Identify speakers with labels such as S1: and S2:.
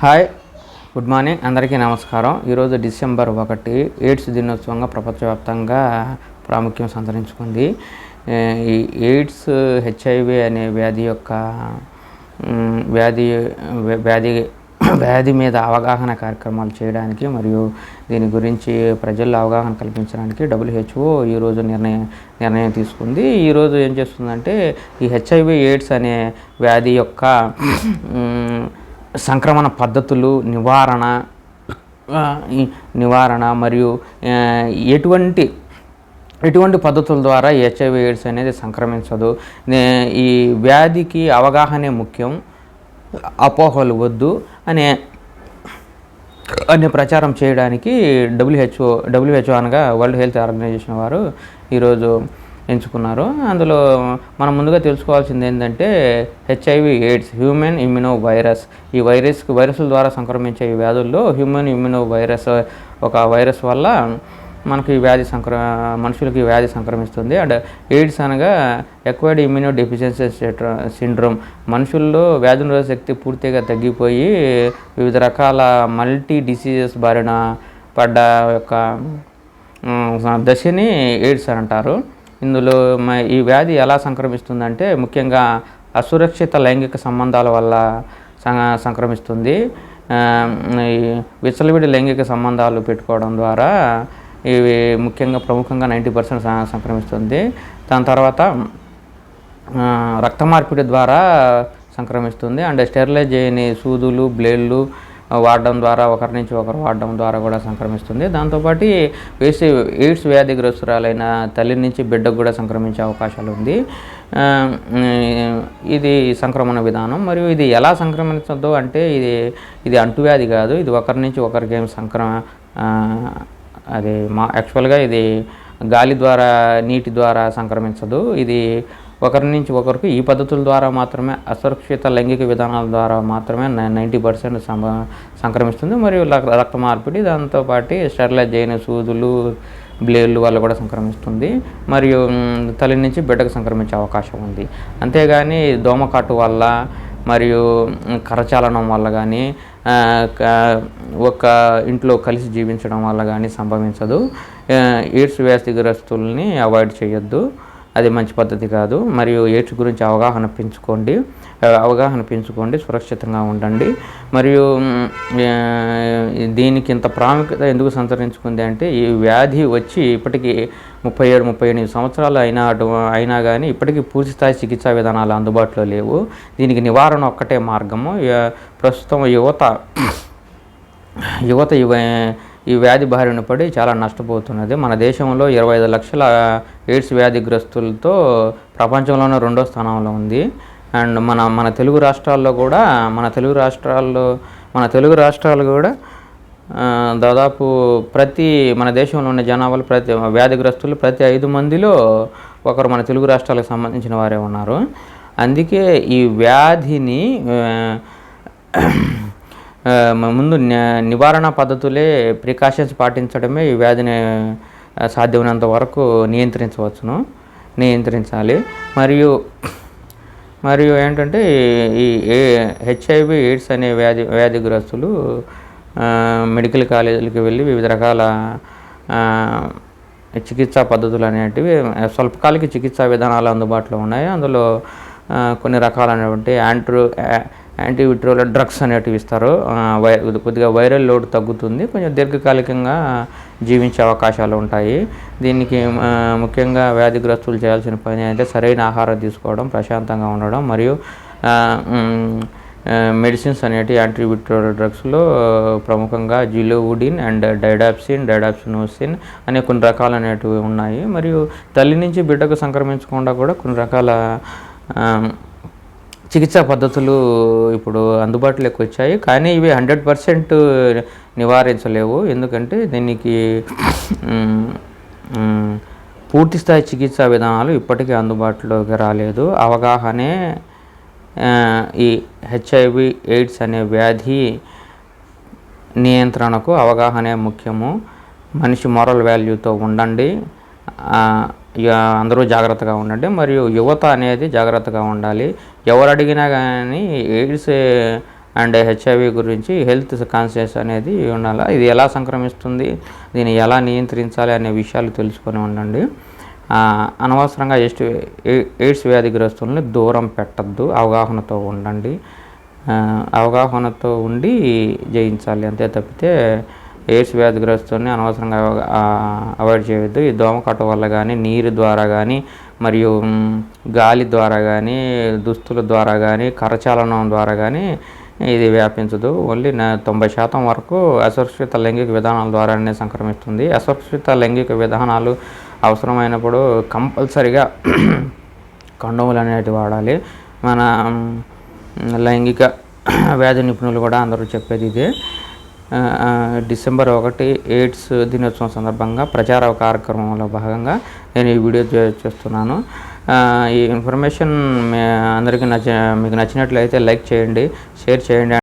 S1: Hi, good morning, అందరికీ నమస్కారం. ఈరోజు డిసెంబర్ 1 ఎయిడ్స్ దినోత్సవంగా ప్రపంచవ్యాప్తంగా ప్రాముఖ్యం సంతరించుకుంది. ఈ ఎయిడ్స్ హెచ్ఐవి అనే వ్యాధి మీద అవగాహన కార్యక్రమాలు చేయడానికి మరియు దీని గురించి ప్రజల్లో అవగాహన కల్పించడానికి WHO ఈరోజు నిర్ణయం తీసుకుంది. ఈరోజు ఏం చేస్తుందంటే ఈ హెచ్ఐవి ఎయిడ్స్ అనే వ్యాధి యొక్క సంక్రమణ పద్ధతులు, నివారణ మరియు ఎటువంటి పద్ధతుల ద్వారా హెచ్ఐవి ఎయిడ్స్ అనేది సంక్రమించదు, ఈ వ్యాధికి అవగాహనే ముఖ్యం, అపోహలు వద్దు అనే ప్రచారం చేయడానికి WHO అనగా వరల్డ్ హెల్త్ ఆర్గనైజేషన్ వారు ఈరోజు ఎంచుకున్నారు. అందులో మనం ముందుగా తెలుసుకోవాల్సింది ఏంటంటే HIV AIDS human immuno virus. ఈ వైరస్ల ద్వారా సంక్రమించే ఈ వ్యాధుల్లో హ్యూమన్ ఇమ్యూనో వైరస్ ఒక వైరస్ వల్ల మనకి మనుషులకి వ్యాధి సంక్రమిస్తుంది. అండ్ ఎయిడ్స్ అనగా ఎక్వైర్డ్ ఇమ్యూనో డెఫిషియన్సీ సిండ్రోమ్. మనుషుల్లో వ్యాధి నిరోధక శక్తి పూర్తిగా తగ్గిపోయి వివిధ రకాల మల్టీ డిసీజెస్ బారిన పడ్డ యొక్క దశని ఎయిడ్స్ అని అంటారు. ఇందులో ఈ వ్యాధి ఎలా సంక్రమిస్తుందంటే ముఖ్యంగా అసురక్షిత లైంగిక సంబంధాల వల్ల సంక్రమిస్తుంది. విచ్చలవిడి లైంగిక సంబంధాలు పెట్టుకోవడం ద్వారా ఇవి ప్రముఖంగా 90% సంక్రమిస్తుంది. దాని తర్వాత రక్త మార్పిడి ద్వారా సంక్రమిస్తుంది. అండ్ స్టెరిలైజ్ చేయని సూదులు, బ్లేడ్లు వాడడం ద్వారా ఒకరి నుంచి ఒకరు వాడడం ద్వారా కూడా సంక్రమిస్తుంది. దాంతోపాటు ఎయిడ్స్ వ్యాధిగ్రస్తురాలైన తల్లి నుంచి బిడ్డకు కూడా సంక్రమించే అవకాశాలు ఉంది. ఇది సంక్రమణ విధానం. మరియు ఇది ఎలా సంక్రమించదు అంటే ఇది అంటువ్యాధి కాదు. ఇది ఒకరి నుంచి ఒకరికి యాక్చువల్గా ఇది గాలి ద్వారా, నీటి ద్వారా సంక్రమించదు. ఇది ఒకరి నుంచి ఒకరికి ఈ పద్ధతుల ద్వారా మాత్రమే, అసురక్షిత లైంగిక విధానాల ద్వారా మాత్రమే 90% సంక్రమిస్తుంది. మరియు రక్త మార్పిడి, దాంతోపాటు స్టెరిలైజ్ చేయని సూదులు, బ్లేడ్లు వల్ల కూడా సంక్రమిస్తుంది. మరియు తల్లి నుంచి బిడ్డకు సంక్రమించే అవకాశం ఉంది. అంతేగాని దోమకాటు వల్ల మరియు కరచాలనం వల్ల కానీ, ఒక ఇంట్లో కలిసి జీవించడం వల్ల కానీ సంభవించదు. ఎయిడ్స్ వ్యాధిగ్రస్తుల్ని అవాయిడ్ చేయొద్దు, అది మంచి పద్ధతి కాదు. మరియు ఎయిడ్స్ గురించి అవగాహన పెంచుకోండి, సురక్షితంగా ఉండండి. మరియు దీనికి ఇంత ప్రాముఖ్యత ఎందుకు సంతరించుకుంది అంటే ఈ వ్యాధి వచ్చి ఇప్పటికీ 37-38 సంవత్సరాలు అయినా కానీ ఇప్పటికీ పూర్తిస్థాయి చికిత్సా విధానాలు అందుబాటులో లేవు. దీనికి నివారణ ఒక్కటే మార్గము. ప్రస్తుతం యువత ఈ వ్యాధి బారిన పడి చాలా నష్టపోతున్నది. మన దేశంలో 25 లక్షల ఎయిడ్స్ వ్యాధిగ్రస్తులతో ప్రపంచంలోనే 2వ స్థానంలో ఉంది. అండ్ మన తెలుగు రాష్ట్రాలు కూడా దాదాపు మన దేశంలో ఉన్న జనాభాలో వ్యాధిగ్రస్తులు ప్రతి 5 మందిలో ఒకరు మన తెలుగు రాష్ట్రాలకు సంబంధించిన వారే ఉన్నారు. అందుకే ఈ వ్యాధిని ముందు నివారణ పద్ధతులే, ప్రికాషన్స్ పాటించడమే ఈ వ్యాధిని సాధ్యమైనంత వరకు నియంత్రించాలి. మరియు ఏంటంటే ఈ హెచ్ఐవి ఎయిడ్స్ అనే వ్యాధిగ్రస్తులు మెడికల్ కాలేజీలకు వెళ్ళి వివిధ రకాల చికిత్సా పద్ధతులు అనేటివి, స్వల్పకాలిక చికిత్సా విధానాలు అందుబాటులో ఉన్నాయి. అందులో కొన్ని రకాలైనటువంటి యాంటీవిట్రోల్ డ్రగ్స్ అనేటివి ఇస్తారు. కొద్దిగా వైరల్ లోడ్ తగ్గుతుంది, కొంచెం దీర్ఘకాలికంగా జీవించే అవకాశాలు ఉంటాయి. దీనికి ముఖ్యంగా వ్యాధిగ్రస్తులు చేయాల్సిన పని అంటే సరైన ఆహారం తీసుకోవడం, ప్రశాంతంగా ఉండడం, మరియు మెడిసిన్స్ అనేటివి యాంటీవిట్రోల్ డ్రగ్స్లో ప్రముఖంగా జిలోవుడిన్ అండ్ డైడాప్సినోసిన్ అనే కొన్ని రకాలు అనేటివి ఉన్నాయి. మరియు తల్లి నుంచి బిడ్డకు సంక్రమించకుండా కూడా కొన్ని రకాల చికిత్సా పద్ధతులు ఇప్పుడు అందుబాటులోకి వచ్చాయి. కానీ ఇవి 100% నివారించలేవు. ఎందుకంటే దీనికి పూర్తిస్థాయి చికిత్సా విధానాలు ఇప్పటికీ అందుబాటులోకి రాలేదు. అవగాహనే ఈ హెచ్ఐవి ఎయిడ్స్ అనే వ్యాధి నియంత్రణకు అవగాహనే ముఖ్యము. మనిషి మోరల్ వాల్యూతో ఉండండి, అందరూ జాగ్రత్తగా ఉండండి. మరియు యువత అనేది జాగ్రత్తగా ఉండాలి. ఎవరు అడిగినా కానీ ఎయిడ్స్ అండ్ హెచ్ఐవి గురించి హెల్త్ కాన్షియస్ అనేది ఉండాలి. ఇది ఎలా సంక్రమిస్తుంది, దీన్ని ఎలా నియంత్రించాలి అనే విషయాలు తెలుసుకొని ఉండండి. అనవసరంగా ఎయిడ్స్ వ్యాధిగ్రస్తుల్ని దూరం పెట్టద్దు, అవగాహనతో ఉండండి. అవగాహనతో ఉండి జయించాలి, అంతే తప్పితే ఎయిడ్స్ వ్యాధిగ్రస్తుల్ని అనవసరంగా అవాయిడ్ చేయవద్దు. ఈ దోమకాటు వల్ల కానీ, నీరు ద్వారా కానీ, మరియు గాలి ద్వారా కానీ, దుస్తుల ద్వారా కానీ, కరచాలనం ద్వారా కానీ ఇది వ్యాపించదు. ఓన్లీ 90% వరకు అసురక్షిత లైంగిక విధానాల ద్వారానే సంక్రమిస్తుంది. అసురక్షిత లైంగిక విధానాలు అవసరమైనప్పుడు కంపల్సరిగా కండోములు అనేటివి వాడాలి. మన లైంగిక వ్యాధి నిపుణులు కూడా అందరూ చెప్పేది ఇదే. డిసెంబర్ 1 ఎయిడ్స్ దినోత్సవం సందర్భంగా ప్రచార కార్యక్రమంలో భాగంగా నేను ఈ వీడియో చేస్తున్నాను. ఈ ఇన్ఫర్మేషన్ అందరికీ మీకు నచ్చినట్లయితే లైక్ చేయండి, షేర్ చేయండి.